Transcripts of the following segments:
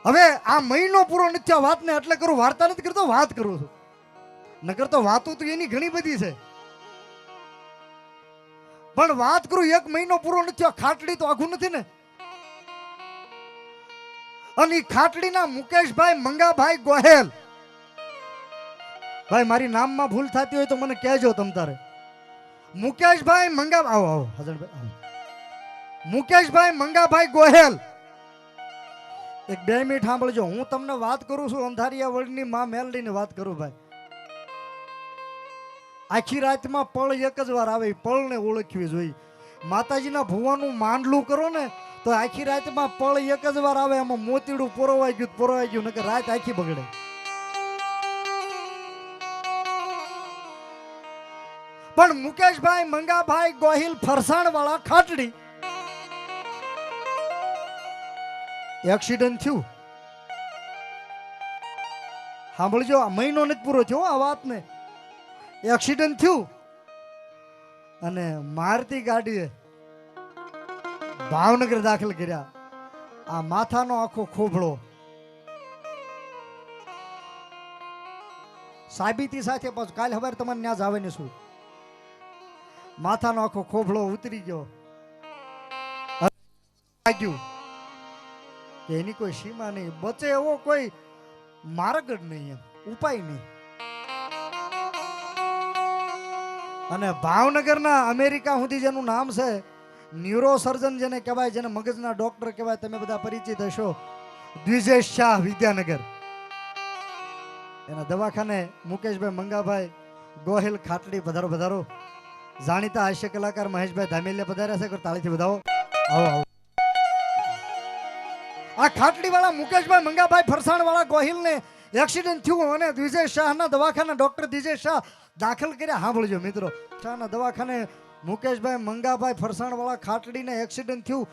હવે આ મહિનો પૂરો નથી થયો વાતને એટલે કરું, વાર્તા નથી કરતો, વાત કરું છું. નકર તો વાતો તો એની ઘણી બધી છે, પણ વાત કરું. એક મહિનો પૂરો નથી થયો, ખાટડી તો આઘું નથી ને. અને ઈ ખાટડીના મુકેશભાઈ મંગાભાઈ ગોહેલ, ભાઈ મારી નામમાં ભૂલ થતી હોય તો મને કહેજો તમ તારે. મુકેશભાઈ આવો આવો હસનભાઈ આવો. મુકેશભાઈ મંગાભાઈ ગોહેલ, એક 2 મિનિટ સાંભળજો. હું તમને વાત કરું છું અંધારિયા વર્લ્ડની માં મેલડીની વાત કરું ભાઈ. આખી રાતમાં પળ એક જ વાર આવે, પળને ઓળખવી જોઈએ. માતાજીના ભુવાનું માંડલું કરો ને તો આખી રાતમાં પળ એક જ વાર આવે, એમાં મોતીડું પોરવાઈ ગયું નકર રાત આખી બગડે. પણ મુકેશભાઈ મંગાભાઈ ગોહિલ ફરસાણ વાળા ખાટડી એક્સિડન્ટ થયું. સાંભળજો, આ મહિનો નથી પૂરો થયો આ વાતને. એક્સિડન્ટ થયું અને મારતી ગાડીએ ભાવનગર દાખલ કર્યા. આ માથાનો આખો ખોભળો સાબિતી સાથે પાછું કાલે ખબર તમારે ત્યાં જ આવે ને શું. માથાનો આખો ખોભળો ઉતરી ગયો. લાગ્યું કે એની કોઈ સીમા નહીં, બચે એવો કોઈ માર્ગ જ નહીં, એમ ઉપાય નહીં. અને ભાવનગરના અમેરિકા સુધી જેનું નામ છે, ન્યુરો સર્જન જેને કહેવાય, જેને મગજના ડોક્ટર કહેવાય, તમે બધા પરિચિત હશો, દ્વિજેશ શાહ વિદ્યાનગર. એના દવાખાને મુકેશભાઈ મંગાભાઈ ગોહિલ ખાટડી પધારો પધારો. જાણીતા હાસ્ય કલાકાર મહેશભાઈ ધામેલિયા પધાર્યા છે, તાળીથી વધાવો. આવો આવો. આ ખાટડી વાળા મુકેશભાઈ મંગાભાઈ ફરસાણ વાળા ગોહિલ ને એક્સિડન્ટ થયું અને દ્વિજેશ શાહના દવાખાના ડોક્ટર દ્વિજેશ શાહ દાખલ કર્યા. સાંભળજો મિત્રો, શાહના દવાખાને મુકેશભાઈ મંગાભાઈ ફરસાણ વાળા ખાટડીને એક્સિડન્ટ થયું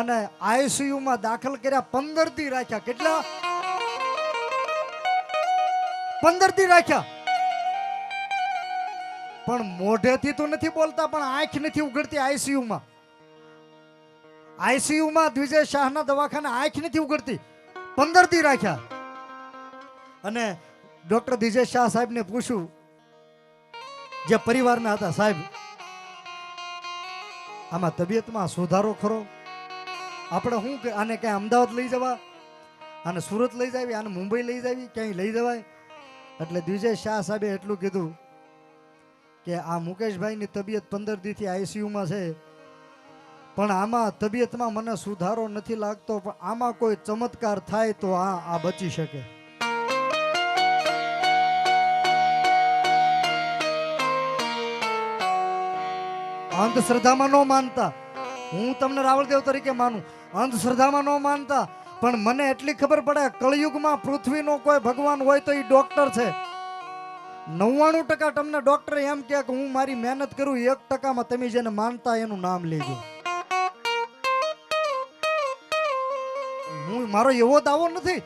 અને આઈસીયુમાં દાખલ કર્યા. 15 દી રાખ્યા. કેટલા? 15 દી રાખ્યા. પણ મોઢેથી તો નથી બોલતા, પણ આંખ નથી ઉઘડતી. આઈસીયુમાં દ્વિજેશ શાહના દવાખાને આંખ નથી ઉઘડતી. 15 દી રાખ્યા. અને ડોક્ટર દ્વિજેશ શાહ સાહેબને પૂછ્યું, જે પરિવારના હતા, સાહેબ આમાં તબિયતમાં સુધારો ખરો? આપણે શું આને ક્યાંય અમદાવાદ લઈ જવા, આને સુરત લઈ જાવી, આને મુંબઈ લઈ જાવી, ક્યાંય લઈ જવાય? એટલે દ્વિજેશ શાહ સાહેબે એટલું કીધું કે આ મુકેશભાઈની તબિયત 15 દીથી આઈસીયુમાં છે, પણ આમાં તબિયતમાં મને સુધારો નથી લાગતો, પણ આમાં કોઈ ચમત્કાર થાય તો આ બચી શકે. અંધશ્રદ્ધામાં ન માનતા, હું તમને રાવળદેવ તરીકે માનું, અંધશ્રદ્ધામાં ન માનતા, પણ મને એટલી ખબર પડે, કળિયુગમાં પૃથ્વીનો કોઈ ભગવાન હોય તો એ ડોક્ટર છે. 99% તમને ડોક્ટર એમ કે હું મારી મહેનત કરું, 1%માં તમે જેને માનતા એનું નામ લેજો. હું મારો એવો દાવો નથી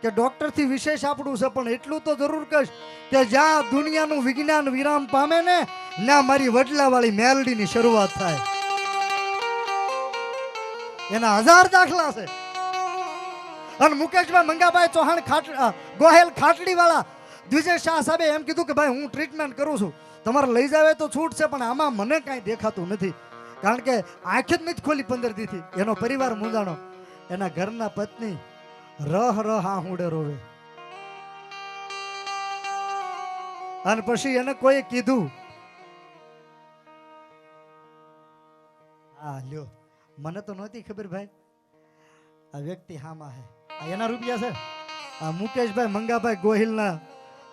કે ડોક્ટર થી વિશેષ આપણું છે, પણ એટલું તો જરૂર કહીશ કે જ્યાં દુનિયાનું વિજ્ઞાન વિરામ પામે ને, ત્યાં મારી વડલા વાળી મેલડીની શરૂઆત થાય. એના 1000 દાખલા છે. અને મુકેશભાઈ મંગાભાઈ ચૌહાણ ગોહેલ ખાટડી વાળા દ્વિજેશ શાહ સાહેબે એમ કીધું કે ભાઈ હું ટ્રીટમેન્ટ કરું છું, તમારે લઈ જાવે તો છૂટ છે, પણ આમાં મને કાંઈ દેખાતું નથી. કારણ કે આંખ જ નથી ખોલી 15 દીથી. એનો પરિવાર મૂંઝાણો. એના ઘરના પત્ની રહ હાહુડે રોવે. અને પછી એને કોઈ કીધું, હા લ્યો, મને તો નહોતી ખબર ભાઈ, આ વ્યક્તિ હામાં હે, આ એના રૂપિયા છે. આ મુકેશભાઈ મંગાભાઈ ગોહિલના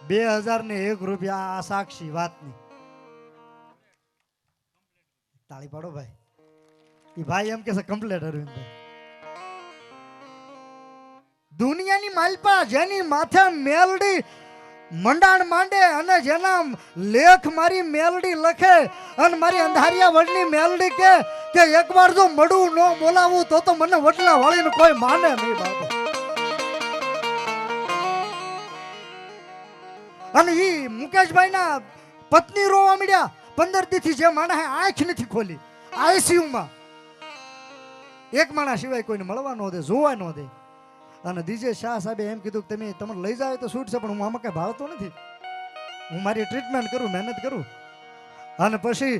2001 રૂપિયા. આ સાક્ષી વાતની. તાળી પાડો ભાઈ. એ ભાઈ એમ કે છે કમ્પ્લેટ અરવિંદભાઈ. દુનિયાની માલપા જેની માથે મેલડી મંડાણ માંડે અને જેના લેખ મારી મેલડી લખે અને મારી અંધારિયા વડની મેલડી કે એકવાર જો મળું ન બોલાવું તો મને વડલા વાળીને કોઈ માને નહીં બાબા. અને ઈ મુકેશભાઈના પત્ની રોવા મળ્યા. 15 દીથી જે માણસે આંખ નથી ખોલી આઈસીયુમાં, એક માણસ સિવાય કોઈને મળવા ન દે, જોવા ન દે. અને DJ શાહ સાહેબે એમ કીધું કે તમે તમને લઈ જાવ તો છૂટ છે, પણ હું આમાં કઈ ભાળતો નથી, હું મારી ટ્રીટમેન્ટ કરું, મહેનત કરું. અને પછી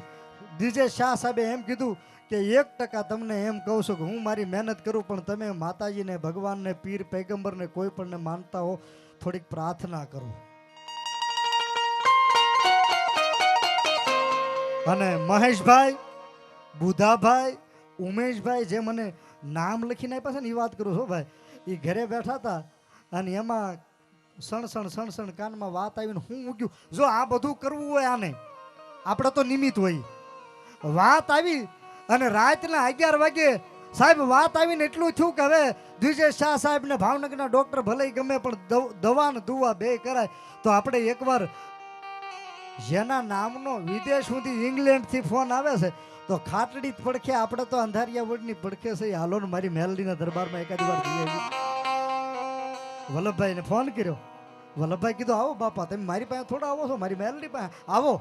DJ શાહ સાહેબે એમ કીધું કે 1% તમને એમ કહું છું કે હું મારી મહેનત કરું, પણ તમે માતાજીને, ભગવાનને, પીર પૈગંબરને કોઈ પણને માનતા હો, થોડીક પ્રાર્થના કરો. અને મહેશભાઈ, બુધાભાઈ, ઉમેશભાઈ જે મને નામ લખીને આપ્યા છે ને એ વાત કરું છું ભાઈ, એ ઘરે બેઠા હતા અને એમાં સણ કાનમાં વાત આવીને હું મૂક્યું. જો આ બધું કરવું હોય આને આપણે તો નિમિત્ત હોય. વાત આવી અને રાતના 11 વાગે સાહેબ વાત આવીને એટલું થયું કે હવે DJ શાહ સાહેબને ભાવનગરના ડોક્ટર ભલે ગમે પણ દવા ને દુવા બે કરાય, તો આપણે એકવાર જેના નામનો વિદેશ સુધી ઇંગ્લેન્ડથી ફોન આવે છે તો ખાટડી પડખે આપણે તો અંધારિયા વડની પડખે છે, હાલો ને મારી મેલડીના દરબારમાં એકાદી વાર જઈ આવી. વલ્લભભાઈને ફોન કર્યો, વલ્લભભાઈ કીધું આવો બાપા, તમે મારી પાસે થોડા આવો છો, મારી મેલડી પાસે આવો.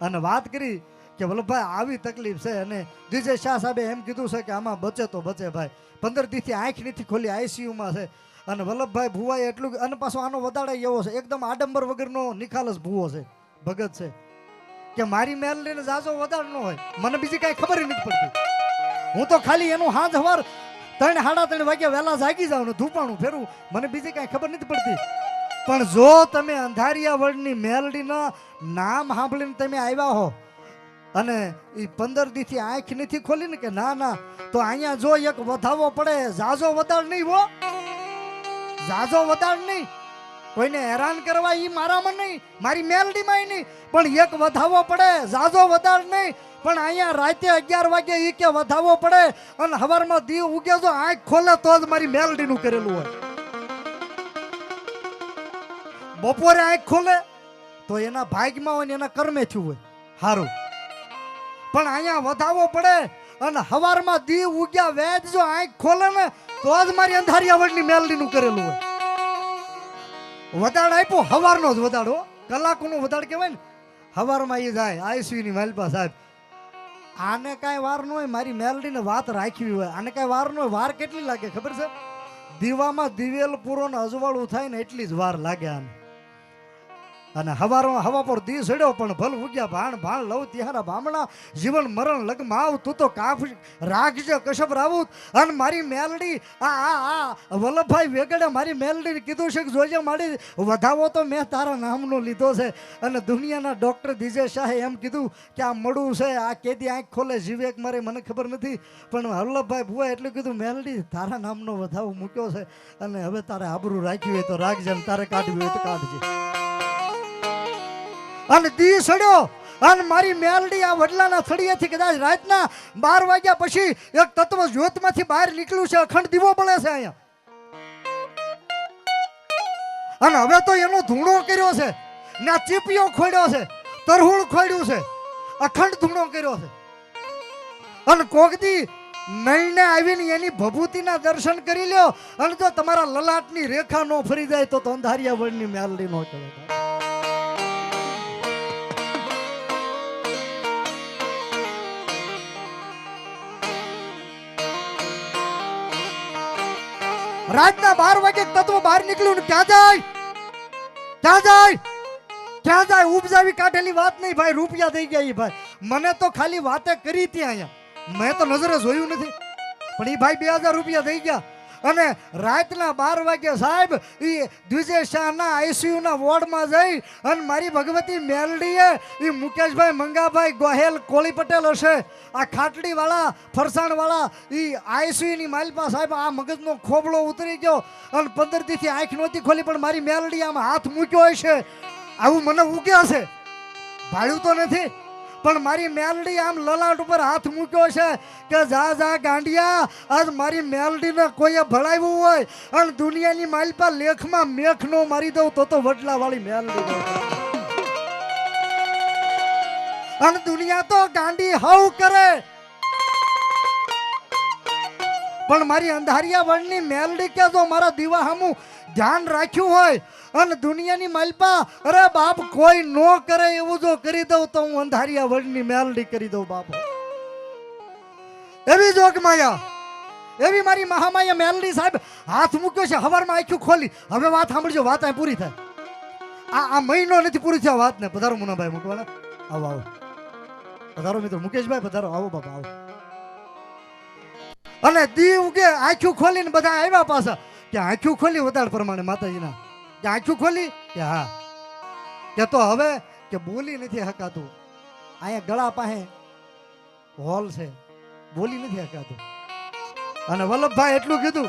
અને વાત કરી કે વલ્લભભાઈ આવી તકલીફ છે અને DJ શાહ સાહેબે એમ કીધું છે કે આમાં બચે તો બચે ભાઈ. 15 દીથી આંખ નથી ખોલી, ICUમાં છે. અને વલ્લભભાઈ ભુવાએ એટલું, અને પાછો આનો વધારે એવો છે, એકદમ આડંબર વગરનો નિખાલસ ભૂવો છે, ભગત છે કે મારી મેલડીને જાજો વધારે ન હોય, મને બીજી કાંઈ ખબર નથી પડતી. હું તો ખાલી એનું હાંજ હવાર 3-3:30 વાગ્યા વહેલા જાગી જાઉં ને ધૂપાણું ફેરવું, મને બીજી કાંઈ ખબર નથી પડતી. પણ જો તમે અંધારિયા વર્ડની મેલડીના નામ સાંભળીને તમે આવ્યા હો અને એ 15 દીથી આંખ નથી ખોલી ને કે ના, તો અહીંયા જો એક વધાવો પડે, જાજો વધાર નહીં હો, જાજો વધાર નહીં, કોઈને હેરાન કરવા ઈ મારામાં નહીં, મારી મેલડીમાં નહીં, પણ એક વધાવો પડે, જાજો વધાર નહીં, પણ અહીંયા રાતે 11 વાગે ઈ કે વધાવો પડે અને હવારમાં દીવ ઉગે જો આંખ ખોલે તો જ મારી મેલડીનું કરેલું હોય. બપોરે આંખ ખોલે તો એના ભાગ્યમાં હોય ને એના કર્મે થયું હોય સારું, પણ અહીંયા વધાવો પડે અને હવારમાં દીવ ઉગ્યા વેદ જો આંખ ખોલે ને તો જ મારી અંધારિયા વડની મેલડીનું કરેલું હોય. વદાડ આપ્યો હવારનો જ વદાડો, કલાકનું વદાડ કહેવાય ને, હવારમાં એ જાય ICU ની માલપા સાહેબ. આને કાંઈ વાર ન હોય, મારી મેલડીને વાત રાખવી હોય, આને કાંઈ વાર ન હોય. વાર કેટલી લાગે ખબર છે? દીવામાં દિવેલ પૂરો ને અજવાળું થાય ને એટલી જ વાર લાગે આને. અને હવા પર દી સડ્યો પણ ભલ ઉગ્યા ભાણ લવ તિહારા બામણા, જીવન મરણ લગમાવ તું તો કાફ રાખજે કશપ રાવુત. અને મારી મેલડી આ વલ્લભભાઈ વેગડે મારી મેલડીને કીધું છે કે જોજે મારી વધાવો તો મેં તારા નામનો લીધો છે. અને દુનિયાના ડોક્ટર DJ શાહે એમ કીધું કે આ મળું છે, આ કેદી આંખ ખોલે જીવે એક મારે મને ખબર નથી, પણ વલ્લભભાઈ ભુવા એટલું કીધું મેલડી તારા નામનો વધાવો મૂક્યો છે અને હવે તારે આબરૂ રાખવી હોય તો રાખજે, તારે કાઢવી હોય તો કાઢજે. અને દી સડ્યો અને મારી મેલડી આ વડલાના થળિયેથી કદાચ રાતના 12 વાગ્યા પછી એક તત્વ જ્યોતમાંથી બહાર નીકળ્યું છે, અખંડ દીવો બળે છે અહીંયા. અને હવે તો એનો ધૂણો કર્યો છે, ના ચીપિયો ખોડ્યો છે, તરહુળ ખોડ્યું છે, અખંડ ધૂણો કર્યો છે. અને કોકદી નઈને આવીને એની ભભૂતિના દર્શન કરી લ્યો અને જો તમારા લલાટની રેખા નો ફરી જાય તો અંધારિયા વડની મેલડી નો કહેવાય. રાતના 12 વાગે તત્વ બહાર નીકળ્યું ને ક્યાં જાય ઉપજાવી કાઢેલી વાત નહીં ભાઈ, રૂપિયા દઈ ગયા ભાઈ. મને તો ખાલી વાતે કરી હતી અહીંયા, મેં તો નજરે જોયું નથી, પણ એ ભાઈ 2000 રૂપિયા દઈ ગયા. અને રાતના 12 વાગે સાહેબ એ DJ શાહના ICU ના વોર્ડમાં જઈ અને મારી ભગવતી મેલડીએ એ મુકેશભાઈ મંગાભાઈ ગોહેલ કોળી પટેલ હશે, આ ખાટડી વાળા ફરસાણ વાળા એ ICU ની માલપા સાહેબ આ મગજનો ખોબળો ઉતરી ગયો અને 15 દીથી આંખ નહોતી ખોલી, પણ મારી મેલડી આમ હાથ મૂક્યો હશે. આવું મને ઉગ્યા છે, ભાળ્યું તો નથી, પણ મારી મેલડી આમ લલાટ ઉપર હાથ મૂક્યો છે કે જા ગાંડિયા, આજ મારી મેલડીને કોઈએ ભળાવ્યું હોય અને દુનિયાની માલપા લેખમાં મેખ નો મારી દઉં તો વડલા વાળી મેલડી. અને દુનિયા તો ગાંડી હાવ કરે, પણ મારી અંધારિયા વડની મેલડી કે જો મારા દીવા હામું ધ્યાન રાખ્યું હોય અને દુનિયાની માલપા અરે બાપ કોઈ નો કરે એવું જો કરી દઉં તો હું અંધારિયા વડની મેલડી કરી દઉં બાપ. એવી જોગ માયા એવી મારી મહામાયા મેલડી સાહેબ હાથ મૂક્યો છે હવારમાં આંખ્યું ખોલી. હવે વાત સાંભળજો, વાત અહીં પૂરી થાય. આ મહિનો નથી પૂરી થયા વાત ને. પધારો મુનાભાઈ મૂકવાના, આવો આવો પધારો મિત્રો. મુકેશભાઈ પધારો, આવો બાપા આવો. અને દી ઉગે આંખ્યું ખોલીને બધા આવ્યા પાછા કે આંખ્યું ખોલી વધારે પ્રમાણે માતાજીના કે આંખ્યું ખોલી કે હા કે તો હવે કે બોલી નથી હકાતું. અહીંયા ગળા પાસે હોલ છે, બોલી નથી હકાતું. અને વલ્લભભાઈ એટલું કીધું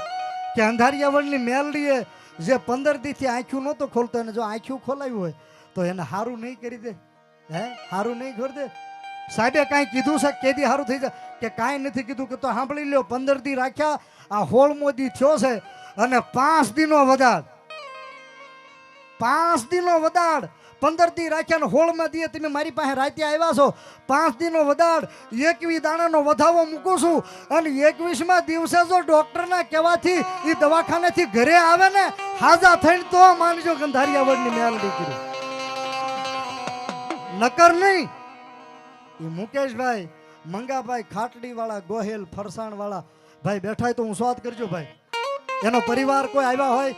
કે અંધારિયાવળની મેલડીએ જે 15 દીથી આંખ્યું નહોતો ખોલતો અને જો આંખ્યું ખોલાવ્યું હોય તો એને હારું નહીં કરી દે. હારું નહીં કરી દે. સાહેબે કાંઈ કીધું છે કેદી હારું થઈ જાય કે કાંઈ નથી કીધું કે તો સાંભળી લ્યો. 15 દી રાખ્યા, આ 16મો દી થયો છે અને 5 દીનો વધાર, 5 દીનો વધાર. 15 દી રાખ્યા ને 16મા દીએ તમે મારી પાસે રાતે આવ્યા છો. 5 દીનો વધાર, 21 દાણાનો વધાવો મૂકું છું. અને 21મા દિવસે જો ડોક્ટરના કહેવાથી એ દવાખાનેથી ઘરે આવે ને હાજા થઈને તો માનજો ગંધારિયાવળની મેલડી કરી, નકર નહીં. એ મુકેશભાઈ, મંગાભાઈ, ખાટડી વાળા, ગોહેલ, ફરસાણ વાળા ભાઈ બેઠા તો હું સ્વાદ કરજો ભાઈ. એનો પરિવાર કોઈ આવ્યા હોય,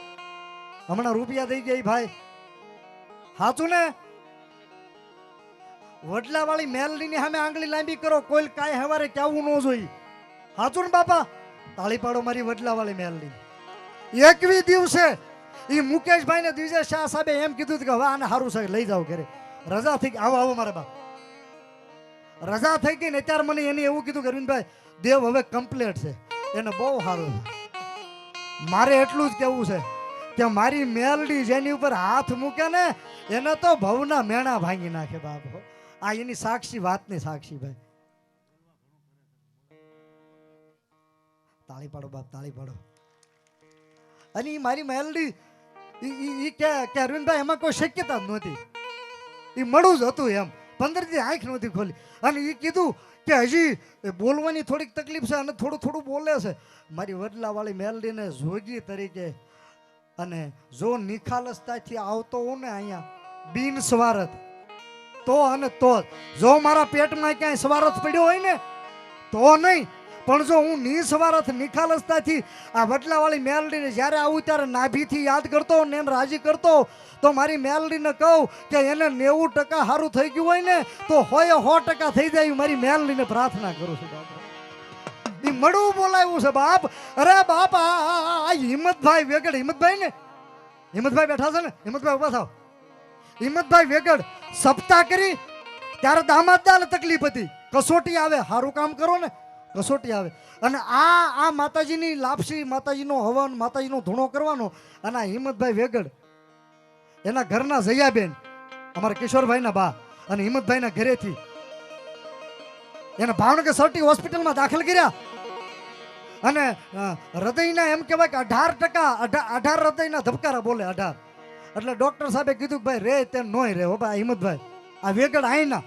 હમણાં રૂપિયા દઈ ગયા ભાઈ, સાચું ને? વડલા વાળી મેલડી ની સામે આંગળી લાંબી કરો, કોઈ કાંઈ હવારે કેવું ન જોઈ. સાચું ને બાપા? તાળી પાડો મારી વડલા વાળી મેલડી. 21 દિવસે એ મુકેશભાઈ ને દ્વિજય શાહ સાહેબે એમ કીધું કે હવે આને સારું છે લઈ જાઓ ઘરે. રજા થઈ ગઈ, આવો આવો મારા બાપ. રજા થઈ ગઈ ને ત્યારે મને એને એવું કીધું કે અરવિંદભાઈ દેવ હવે કમ્પ્લીટ છે, એને બહુ સારું છે. મારે એટલું જ કેવું છે કે મારી મેલડી જેની ઉપર હાથ મૂકે ને એને તો ભવના મેણા ભાંગી નાખે બાપ. આ એની સાક્ષી, વાતની સાક્ષી ભાઈ. તાળી પાડો બાપ, તાળી પાડો. અને એ મારી મેલડી ઈ કે અરવિંદભાઈ એમાં કોઈ શક્યતા જ નહોતી, એ મળું જ હતું એમ. 15 દી આંખ નહોતી ખોલી. અને એ કીધું કે હજી બોલવાની થોડીક તકલીફ છે અને થોડું થોડું બોલે છે. મારી વડલાવાળી મેલડીને જોગી તરીકે અને જો નિખાલસતાથી આવતો હું ને અહીંયા બિન સ્વાર્થ તો અને તો જો મારા પેટમાં ક્યાંય સ્વાર્થ પડ્યો હોય ને તો નહીં, પણ જો હું નિસ્વાર્થ નિખાલસતાથી આ વડલાવાળી મેલડીને જ્યારે આવું ત્યારે નાભીથી યાદ કરતો ને એને રાજી કરતો તો મારી મેલડીને કહું કે એને 90% સારું થઈ ગયું હોય ને તો 100% થઈ જાય. મારી મેલડીને પ્રાર્થના કરું છું બાપ. એ મળવું બોલાવ્યું છે બાપ. અરે બાપ, આ હિંમતભાઈ વેગડ, હિંમતભાઈ ને, હિંમતભાઈ બેઠા છે ને, હિંમતભાઈ ઉભા થાવ. હિંમતભાઈ વેગડ સપ્તાહ કરી ત્યારે દામાદાને તકલીફ હતી. કસોટી આવે, સારું કામ કરો ને કસોટી આવે. અને આ માતાજીની લાપસી, માતાજીનો હવન, માતાજીનો ધૂણો કરવાનો. અને આ હિંમતભાઈ વેગડ એના ઘરના જયાબેન, અમારા કિશોરભાઈના બા, અને હિંમતભાઈના ઘરેથી એને ભાવનગર સર્ટી હોસ્પિટલમાં દાખલ કર્યા. અને હૃદયના એમ કહેવાય કે 18% 18 હૃદયના ધબકારા બોલે, 18. એટલે ડોક્ટર સાહેબે કીધું કે ભાઈ રે તે નોય રે. બાબા હિંમતભાઈ આ વેગડ આઈના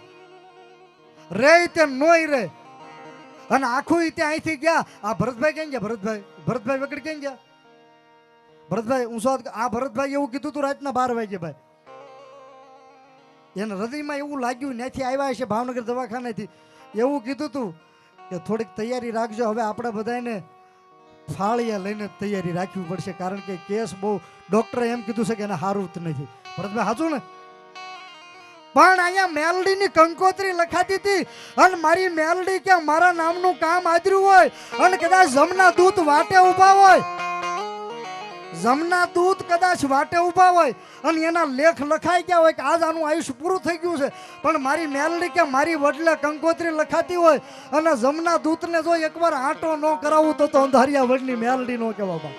રે તે નોય રે. અને આખું ત્યાં અહીંથી ગયા. આ ભરતભાઈ ક્યાં ગયા? ભરતભાઈ વેગડ ક્યાં ગયા? ભરતભાઈ હું આ ભરતભાઈ એવું કીધું તું રાતના 12 વાગે ભાઈ. એને હૃદયમાં એવું લાગ્યું, ત્યાંથી આવ્યા છે ભાવનગર દવાખાનેથી, એવું કીધું તું કે થોડીક તૈયારી રાખજો. હવે આપણે બધાને ફાળિયા લઈને તૈયારી રાખવી પડશે, કારણ કે કેસ બહુ, ડોક્ટરે એમ કીધું છે કે એને સારું જ નથી. ભરતભાઈ સાચું ને? પણ અહીંયા મેલડીની કંકોત્રી લખાતી હતી અને મારી મેલડી કે મારા નામનું કામ આદર્યું હોય અને કદાચ જમના દૂત વાટે ઊભા હોય, જમના દૂત કદાચ વાટે ઊભા હોય અને એના લેખ લખાઈ ગયા હોય કે આજ આનું આયુષ્ય પૂરું થઈ ગયું છે, પણ મારી મેલડી કે મારી વડલે કંકોત્રી લખાતી હોય અને જમના દૂતને જો એકવાર આંટો ન કરાવું તો અંધારિયા વડની મેલડી નો કહેવા.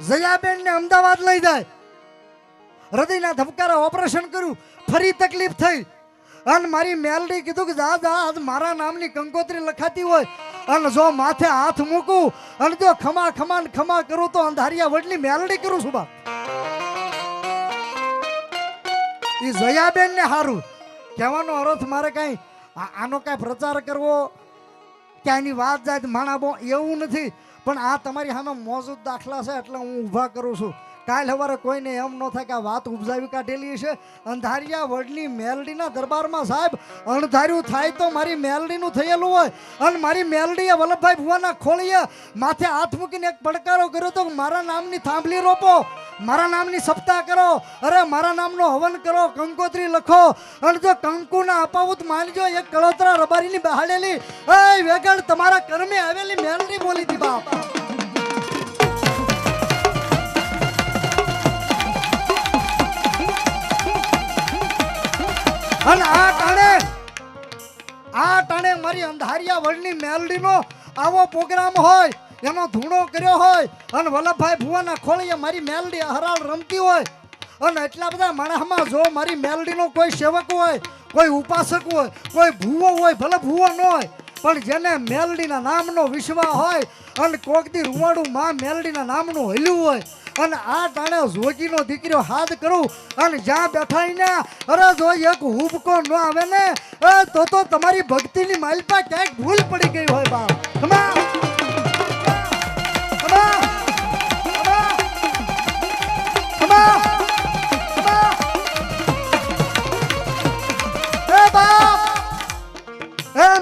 જયાબેન ને અમદાવાદ લઈ જાય, હૃદયના ધબકારા ઓપરેશન કર્યું, ફરી તકલીફ થઈ અને મારી મેલડી કીધું કે જા આજ મારા નામની કંકોત્રી લખાતી હોય અને જો માથે હાથ મૂકું અને જો ખમા ખમા ખમા કરું તો અંધારિયા વડની મેલડી કરું છું બા. એ જયાબેન ને હારું કહેવાનો અર્થ મારે કઈ આનો કઈ પ્રચાર કરવો કે આની વાત જાય માણા બો એવું નથી, પણ આ તમારી સામે મોજૂદ દાખલા છે એટલે હું ઊભા કરું છું. કાલ સવારે કોઈને એમ ન થાય કે આ વાત ઉપજાવી કાઢેલી છે. અંધારિયા વડની મેલડીના દરબારમાં સાહેબ અણધાર્યું થાય તો મારી મેલડીનું થયેલું હોય. અને મારી મેલડીએ વલ્લભભાઈ ભુવાના ખોળીએ માથે હાથ મૂકીને એક પડકારો કર્યો તો મારા નામની થાંભલી રોપો, મારા નામની સપ્તાહ કરો, અરે મારા નામનો હવન કરો, કંકોત્રી લખો. અને જો કંકુ ના અપાવું તો માનજો એક કળોતરા રબારીની બહાડેલી એ વેગળ તમારા કર્મે આવેલી મેલડી બોલી હતી બાપ. અને આ ટાણે મારી અંધારિયા વડની મેલડીનો આવો પ્રોગ્રામ હોય, એનો ધૂણો કર્યો હોય અને વલ્લભભાઈ ભુવાના ખોળીએ મારી મેલડી હરાળ રમતી હોય અને એટલા બધા માણસમાં જો મારી મેલડીનો કોઈ સેવક હોય, કોઈ ઉપાસક હોય, કોઈ ભૂવો હોય, ભલે ભૂવો ન હોય પણ જેને મેલડીના નામનો વિશ્વાસ હોય અને કોકદી રૂવાડું માં મેલડીના નામનું હલ્યું હોય અને આ ટાણે જોગીનો દીકરો હાથ કરું અને જ્યાં બેઠા ને અરે જો એક હુબકો ન આવે ને તો તમારી ભક્તિની માલપા ક્યાંક ભૂલ પડી ગઈ હોય બાપ.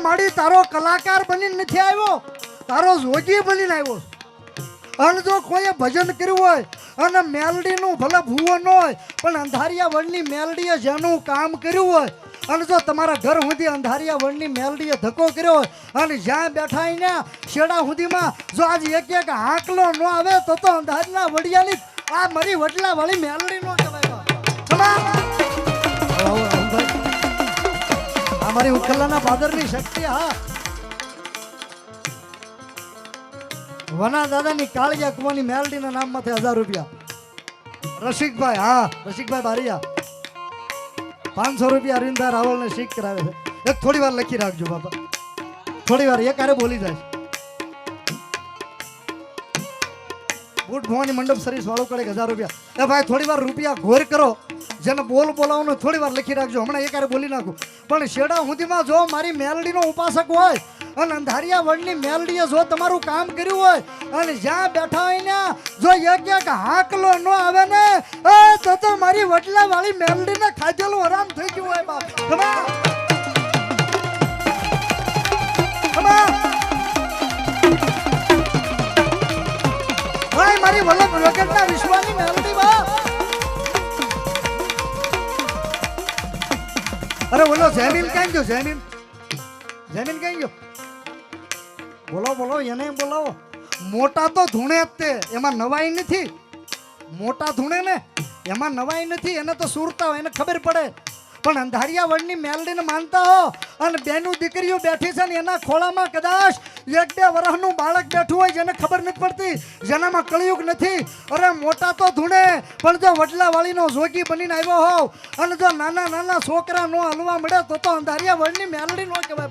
માડી તારો કલાકાર બનીને નથી આવ્યો, તારો જોગી બનીને આવ્યો. અને જો કોઈ ભજન કર્યું હોય અને મેલડીનું ભલે ભૂવો ન હોય પણ અંધારિયા વડની મેલડીએ જેનું કામ કર્યું હોય અને જો તમારા ઘર સુધી અંધારિયા વડની મેલડીએ ધક્કો કર્યો હોય અને જ્યાં બેઠા ને શેડા સુધીમાં જો આજ એક એક હાંકલો ન આવે તો અંધારીના વડિયાની આ મારી વડલા વાળી મેલડી નો કહેવાય. આ મારી ઉખલાના પાદરની શક્તિ. હા, વના દાદાની કાળિયા કુવાની મેલડીના નામમાંથી 1000 રૂપિયા. રસિકભાઈ, હા રસિકભાઈ બારિયા 500 રૂપિયા અરવિંદભાઈ રાવળને શીખ કરાવે છે. એક થોડી વાર લખી રાખજો બાપા, થોડી વાર એક આરે બોલી જાય. બુટ ભવાની મંડપ સર્વિસ વાળો કડે 1000 રૂપિયા. એ ભાઈ થોડી વાર રૂપિયા ઘોર કરો, જેને બોલાવવાનો થોડી વાર લખી રાખજો, હમણાં એક આરે બોલી નાખું. પણ શેડા સુધીમાં જો મારી મેલડીનો ઉપાસક હોય અને અંધારિયા વડની મેલડીએ જો તમારું કામ કર્યું હોય અને જ્યાં બેઠા હોય ને જો એક હાકલો ન આવે ને તો મારી વડલા વાળી મેલડીને ખાધેલું આરામ થઈ ગયું હોય બાપ. મારી વલ્લભ વગરના વિશ્વાની મેલડી બા. અરે બોલો જમીન ક્યાં ગયો? જમીન ક્યાં ગયો? બોલો એને બોલાવો. મોટા તો ધૂણે જ તે, એમાં નવાઈ નથી. મોટા ધૂણે ને એમાં નવાઈ નથી, એને તો સુરતા હોય, એને ખબર પડે. પણ અંધારિયા વડની મેલડીને માનતા હો અને બેનું દીકરીઓ બેઠી છે ને એના ખોળામાં કદાચ 1-2 વર્ષનું બાળક બેઠું હોય જેને ખબર નથી પડતી, જેનામાં કળિયુગ નથી. અરે મોટા તો ધૂણે પણ જો વડલા વાળીનો જોગી બનીને આવ્યો હોવ અને જો નાના નાના છોકરા નો હલવા મળે તો અંધારિયા વડની મેલડી નો કહેવાય.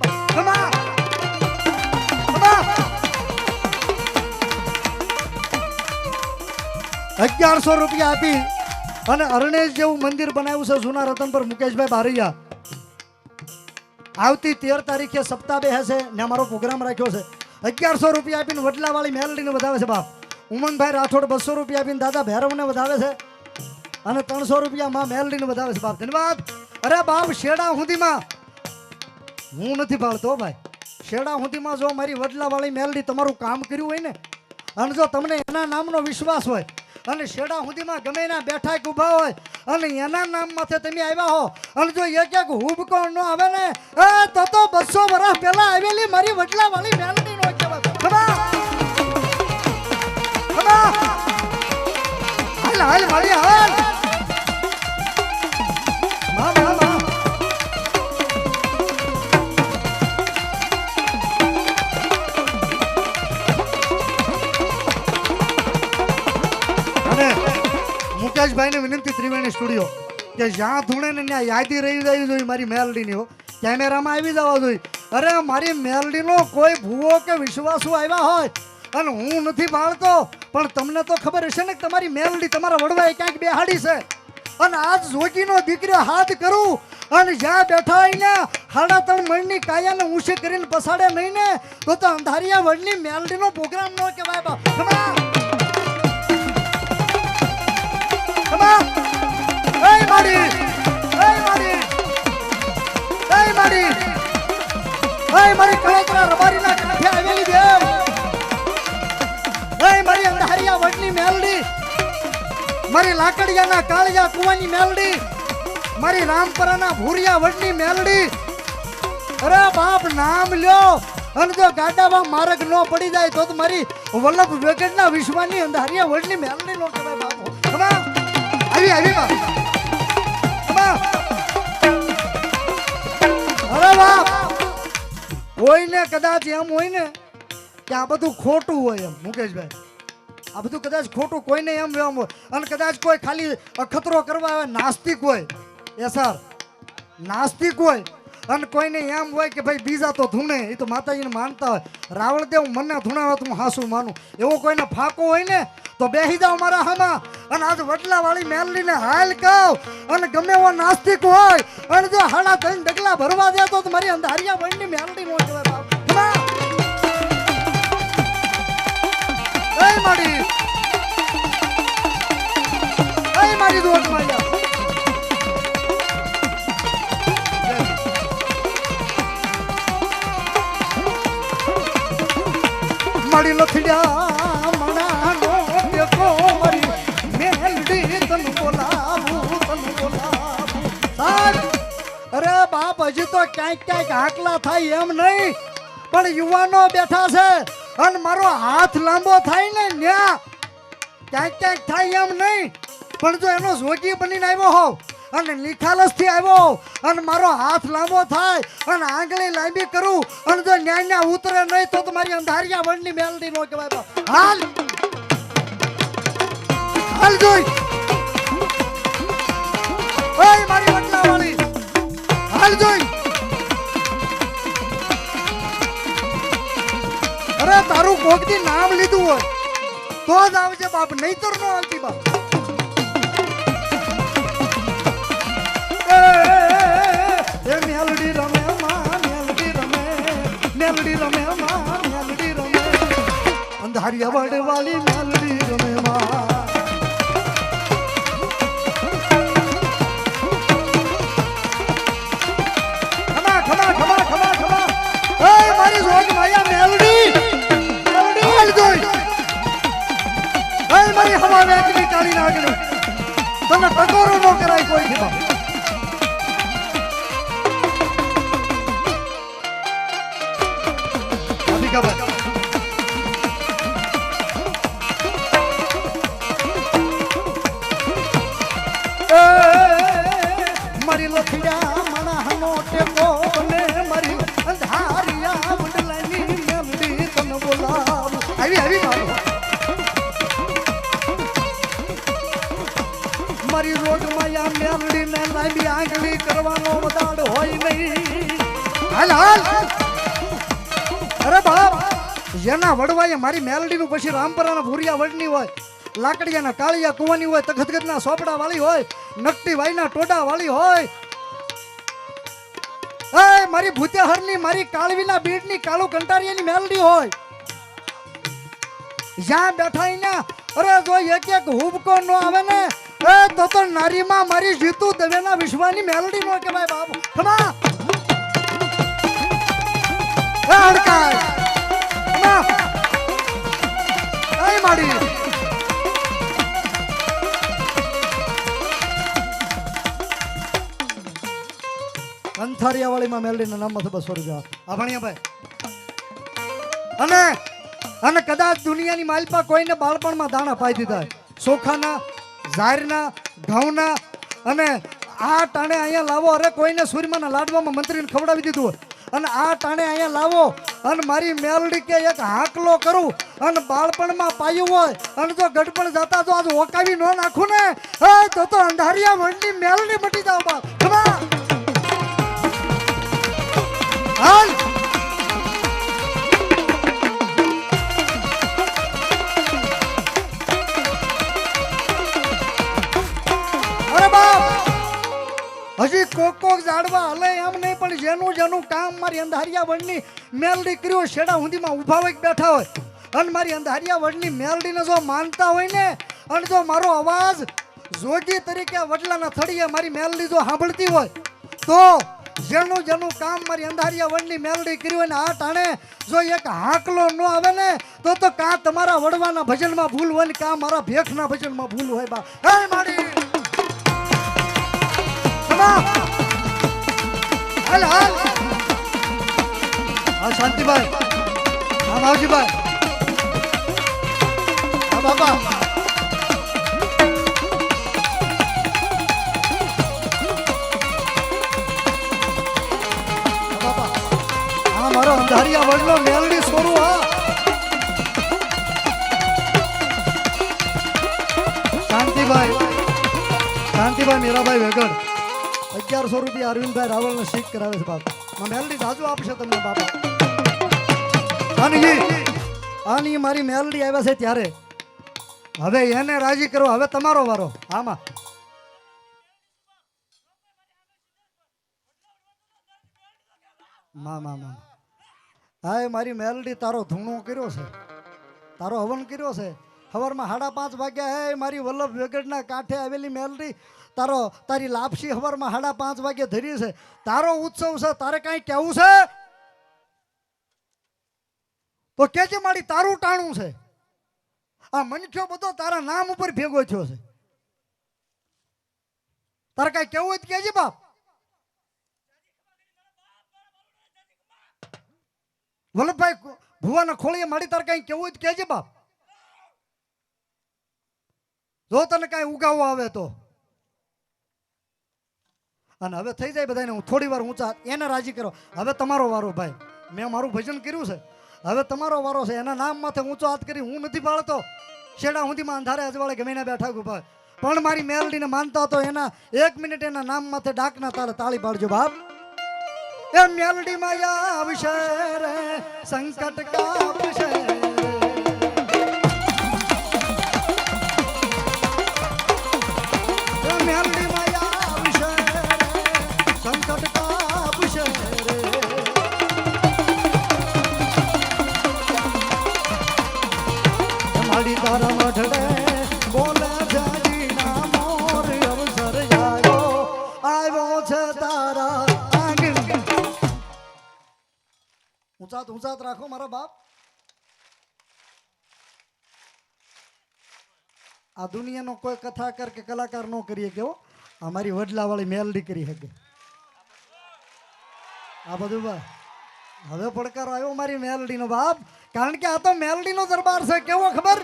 1100 રૂપિયા આપી અને અરણેશ જેવું મંદિર બનાવ્યું છે જૂના રતન પર મુકેશભાઈ બારૈયા. આવતી 13 તારીખે સપ્તાહ બેસે ને અમારો પ્રોગ્રામ રાખ્યો છે. 1100 રૂપિયા આપીને વડલાવાળી મેલડીને વધાવે છે બાપ. ઉમંગભાઈ રાઠોડ 200 રૂપિયા આપીને દાદા ભૈરવને વધાવે છે અને 300 રૂપિયા માં મેલડીને વધાવે છે બાપ. ધન્યવાદ. અરે બાપ શેડા સુધીમાં હું નથી પાડતો ભાઈ, શેડા સુધીમાં જો મારી વડલાવાળી મેલડી તમારું કામ કર્યું હોય ને અને જો તમને એના નામનો વિશ્વાસ હોય અને શેડા સુધીમાં ગમે એના બેઠા ઉભા હોય અને એના નામ માથે તમે આવ્યા હો અને જો એક હુબકો ન આવે ને તો 200 વર્ષ પહેલા આવેલી મારી વડલા વાળી મેલડી નો કહેવાય. હાલ વાળી હાલ. મુકેશભાઈને વિનંતી ત્રિવેણી સ્ટુડિયો કે જ્યાં ધૂણે ને ત્યાં યાદી રહી જવી જોઈએ મારી મેલડીની હો, કેમેરામાં આવી જવા જોઈએ. અરે મારી મેલડીનો કોઈ ભૂવો કે વિશ્વાસુ આવ્યા હોય અને હું નથી પાડતો પણ તમને તો ખબર હશે ને કે તમારી મેલડી તમારા વડવાએ ક્યાંક બેહાડી છે અને આજ જોગીનો દીકરો હાથ કરું અને જ્યાં બેઠા હોય ને 3.5 મણની કાયાને ઊંચી કરીને પસાડે નહીં ને તો અંધારિયા વડની મેલડીનો પ્રોગ્રામ ન કહેવાય બા. મારી લાકડિયાના કાળિયા કુવાની મેલડી, મારી રામપરાના ભૂરિયા વડની મેલડી. અરે બાપ નામ લ્યો અને જો ગાડામાં માર્ગ ન પડી જાય તો મારી વલ્લભ વેગડના વિશ્વાની અંધારિયા વડની મેલડી નો કહેવાય બાપો. ખમા આવી આવી બાપ. ખમા અરે બાપ કોઈને કદાચ એમ હોય ને કે આ બધું ખોટું હોય એમ મુકેશભાઈ, આ બધું કદાચ ખોટું કોઈને એમ હોય અને કદાચ કોઈ ખાલી અખતરો કરવા આવે નાસ્તિક હોય એ સર નાસ્તિક હોય અને કોઈને એમ હોય કે ભાઈ બીજા તો ધૂણે એ તો માતાજીને માનતા હોય રાવણદેવ મને ધૂણાવે તો હું હાસું માનું એવો કોઈને ફાંકો હોય ને તો બેસી જાઓ મારા હામાં અને આજ વડલા વાળી મેલડીને હાલ કહો અને ગમે એવો નાસ્તિક હોય અને જો હાડા થઈને ડગલા ભરવા દે તો મારી અંધારિયા વડની મેલડી નો કહેવાય બાપ. એ મારી દોટ માયા મારી લખડ્યા મણાનો દેખો મારી મેલડી તન બોલાવું સાહેબ. અરે બાપ હજી તો ક્યાંક ક્યાંક હાકલા થાય એમ નહીં પણ યુવાનો બેઠા છે અને મારો હાથ લાંબો થાય ને ન્યા ક્યાંક ક્યાંક થાય એમ નહીં પણ જો એનો જોગી બનીને આવ્યો હોવ અને નિખાલસ થી આવ્યો અને મારો હાથ લાંબો થાય અને આંગળી લાંબી કરું અને જો ન્યા ઉતરે નહીં તો મારી અંધારિયા વડની મેલડી નો કહેવાય. હાલ હાલ જોઈ ઓય મારી વડલા વાળી હાલ જોઈ. અરે તારું કોકથી નામ લીધું હોય તો જ આવજે બાપ, નહીતર નો આવતી બાપ. એ મેલડી રમે માં મેલડી રમે, મેલડી રમે માં મેલડી રમે, અંધારિયા વડ વાળી મેલડી રમે માં. ખમા ખમા ખમા ખમા ખમા એ મારી જોગ માયા મેલડી મેલડી હાલ જોઈ એ મારી હવા વેકની કાળી નાગણી તને ટકોરો નો કરાય કોઈ થી બાપ. મારી લખડ્યા મણાનો ટેકો ને મારી અંધારિયા વડલાની મેલડી તને બોલાવું. આવી આવી મારું મારી રોગ માયા મેલડી ને લાંબી આંગળી કરવાનો વદાડ હોય નહીં. હાલ હાલ અરે બાપ જેના વડવાએ મારી મેલડી નું પછી રામપરાના ભૂરિયા વડની હોય, લાકડિયાના કાળિયા કુવાની હોય, તખતગતના સોપડા વાળી હોય, નકટી વાઈના ટોડા વાળી હોય, એ મારી ભૂત્યાહરની મારી કાળવીના બીડની કાળુ કંટારિયાની મેલડી હોય, જ્યાં બેઠા અહીંયા અરે જો એક એક હુબકો નો આવે ને એ તો નારીમાં મારી જીતુ દવેના વિશ્વાની મેલડી નો કહેવાય બાપ. ખમા એ હડકાય ખમા એ માડી અંથારિયા વાળી માં મેલડી ના નામ માં 200 રૂપિયા આભણિયા ભાઈ. અને કદાચ દુનિયાની માલપા કોઈને બાળપણમાં દાણા પાઈ દીધા ચોખાના, ઝારના, ઘઉંના અને આ ટાણે અહીંયા લાવો. અરે કોઈને સૂર્યમાના લાડવામાં મંત્રીને ખવડાવી દીધું હોય અને આ ટાણે અહીંયા લાવો અને મારી મેલડી કે એક હાકલો કરું અને બાળપણમાં પાયું હોય અને જો ગડપણ જતા જો આજ ઓકાવી ન નાખું ને તો અંધારિયા વડની મેલડી મટી જાવ બાપ. હાલ અરે બાપ હજી કોક જાડવા હલે એમ નહીં પણ જેનું જેનું કામ મારી અંધારિયા વડની મેલડી કર્યો શેડા હુંદીમાં ઉભા હોય બેઠા હોય અને મારી અંધારિયા વડની મેલડીને જો માનતા હોય ને અને જો મારો અવાજ જોગી તરીકે વડલાના થડીએ મારી મેલડી જો સાંભળતી હોય તો જેનું જેનું કામ મારી અંધારિયા વડની મેલડી કર્યું હોય ને આ ટાણે જો એક હાકલો ન આવે ને તો કાં તમારા વડવાના ભજનમાં ભૂલ હોય ને કાં મારા ભેખના ભજનમાં ભૂલ હોય બા. હે માડી હાલ હાલ હા શાંતિભાઈ હા માવજીભાઈ હા બાપા મારો અંધારિયા વડનો મેલડી છોડું હા શાંતિભાઈ મીરાભાઈ વેગડ 1100 રૂપિયા અરવિંદભાઈ રાવળને શીખ કરાવે છે બાપ મેલડી જાજુ આપશે તમને બાપા આની મારી મેલડી આવ્યા છે ત્યારે હવે એને રાજી કરો હવે તમારો વારો આમાં મા હા મારી મેલડી તારો ધૂણો કર્યો છે તારો હવન કર્યો છે સવારમાં 5:30 વાગ્યા હે મારી વલ્લભ વેગડના કાંઠે આવેલી મેલડી તારી લાપસી સવારમાં 5:30 વાગે ધરી છે તારો ઉત્સવ છે તારે કાંઈ કહેવું છે તો કેજે મારી તારું ટાણું છે આ મનખ્યો બધો તારા નામ ઉપર ભેગો થયો છે તારે કાંઈ કહેવું હોય તો કેજે બાપ વલ્લભભાઈ ભુવાના ખોળીએ માડી તારે કાંઈ કેવું હોય તો કહેજે બાપ જો તને કાંઈ ઉગાવો આવે તો અને હવે થઈ જાય બધાને હું થોડી વાર ઊંચા એને રાજી કરો હવે તમારો વારો ભાઈ મેં મારું ભજન કર્યું છે હવે તમારો વારો છે એના નામ માથે ઊંચો હાથ કરી હું નથી પાડતો શેડા હુંધીમાં અંધારે અજવાળે ગમે બેઠા ભાઈ પણ મારી મેલડીને માનતા તો એના 1 મિનિટ એના નામ માથે ડાકના તાલે તાળી પાડજો બાપ એ મેલડી માયા આવશે રે સંકટ કાપશે મેલડી માયા આવશે સંકટ કાપશે માડી તારા મઢડે બોલે જાજી ના મોર અવસર આવ્યો છે તારા ઊંચાત રાખો મારા બાપ આ દુનિયાનો કોઈ કથાકાર કે કલાકાર નો કરીએ કેવો અમારી વડલા વાળી મેલડી કરી શકે આ બધું બા હવે પડકારો આવ્યો મારી મેલડી નો બાપ કારણ કે આ તો મેલડી નો દરબાર છે કેવો ખબર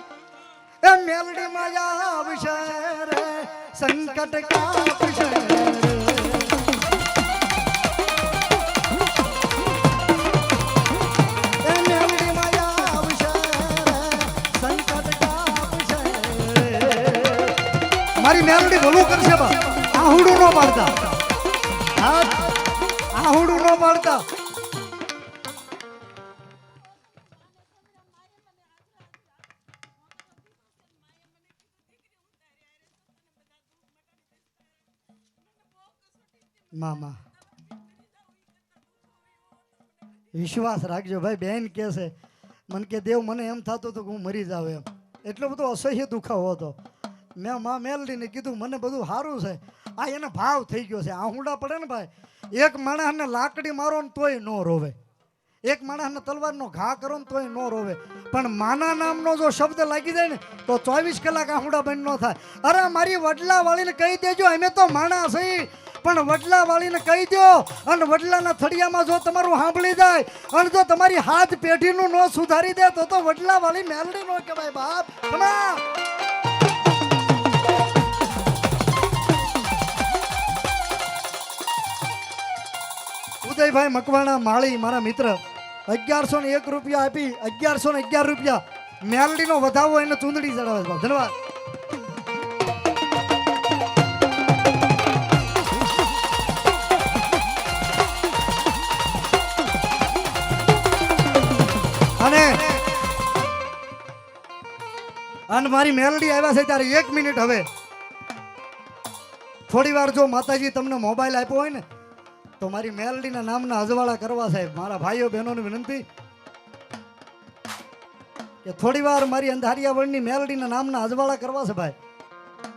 એ મેલડી માયા આવશે રે સંકટ કાપશે મારી મેલડી ભલું કરશે બા આહુડું ન પાડતા આહુડું ન પાડતા મામા વિશ્વાસ રાખજો ભાઈ બેન કે છે મને કે દેવ મને એમ થતું હતું કે હું મરી જાવ એમ એટલો બધો અસહ્ય દુખાવો હતો મેં માં મેલડીને કીધું મને બધું સારું છે આ એને ભાવ થઈ ગયો છે આ હુંડા પડે ને ભાઈ એક માણસને લાકડી મારો ને તોય ન રોવે એક માણસને તલવારનો ઘા કરો ને તોય ન રોવે પણ માના નામનો જો શબ્દ લાગી જાય ને તો 24 કલાક આ હુંડા બંધ ન થાય અરે મારી વડલા વાળીને કહી દેજો અમે તો માણા છીએ પણ વડલા વાળીને કહી દો અને વડલાના થડિયામાં જો તમારું સાંભળી જાય અને જો તમારી હાથ પેઢીનું ન સુધારી દે તો વડલા વાળી મેલડી નો કહેવાય બાપ ઉદયભાઈ મકવાણા માળી મારા મિત્ર 1101 રૂપિયા આપી 1111 રૂપિયા મેલડીનો વધાવો એને ચૂંદડી ચડાવે છે ધન્યવાદ અને મારી મેલડી આવ્યા છે ત્યારે 1 મિનિટ હવે થોડી વાર જો માતાજી તમને મોબાઈલ આપ્યો હોય ને તો મારી મેલડીના નામના અજવાળા કરવા સાહેબ મારા ભાઈઓ બહેનોને વિનંતી કે થોડી વાર મારી અંધારિયા વળની મેલડીના નામના અજવાળા કરવા છે ભાઈ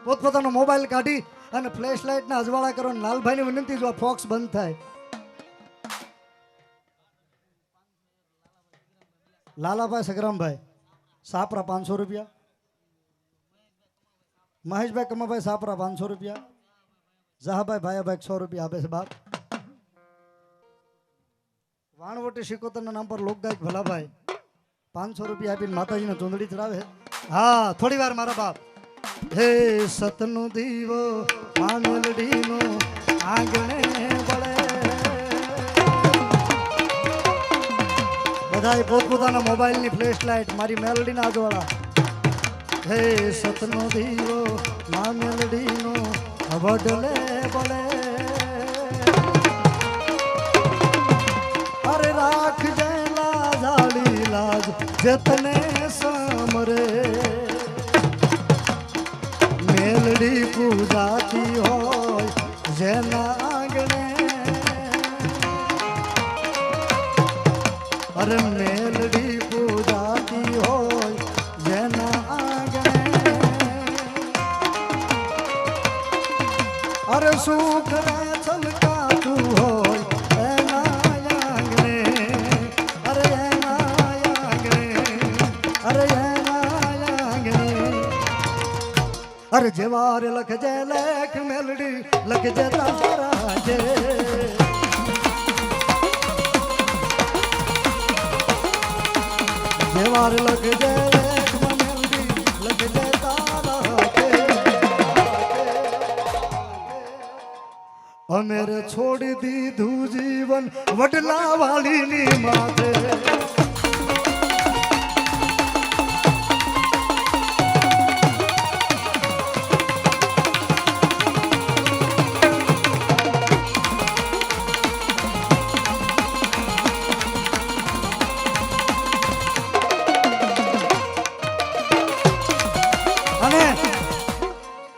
પોતપોતાનો મોબાઈલ કાઢી અને ફ્લેશ લાઇટના અજવાળા કરો લાલભાઈની વિનંતી જો ફોક્સ બંધ થાય લાલાભાઈ સગરામભાઈ સાપરા 500 રૂપિયા, મહેશભાઈ કમાભાઈ સાપરા 500 રૂપિયા, જહાભાઈ ભાયાભાઈ 100 રૂપિયા આપે છે બાપ. વાણવટી શિકોતરના નામ પર લોકગાયક ભલાભાઈ 500 રૂપિયા આપીને માતાજીને ચૂંદડી ચડાવે. હા થોડી વાર મારા બાપ. હે સતનો દીવો આંગણડીનો આંગણે બળે. બધાય પોતપોતાના મોબાઈલની ફ્લેશ લાઇટ મારી મેલડીના આજવાળા. હે સતનો દીવો મા મેલડીનો વડલે બળે. અરે રાખ જેલા જાળી લાજ જતને સમરે. મેલડી પૂજાતી હોય જેના આંગણે. અરે મેલડી પૂજાતી હોય જેના આંગણે. અરે સુખ રે છલકાતું હોય એના આંગણે. અરે એના આંગણે. અરે એના આંગણે. અરે જેવાર લખજે લેખ મેલડી લખજે તારા જે. જેવાર લખજે લેખ મેલડી લખજે તારા જે. અમેરે છોડી દીધું જીવન વડલા વાલીની માથે. અને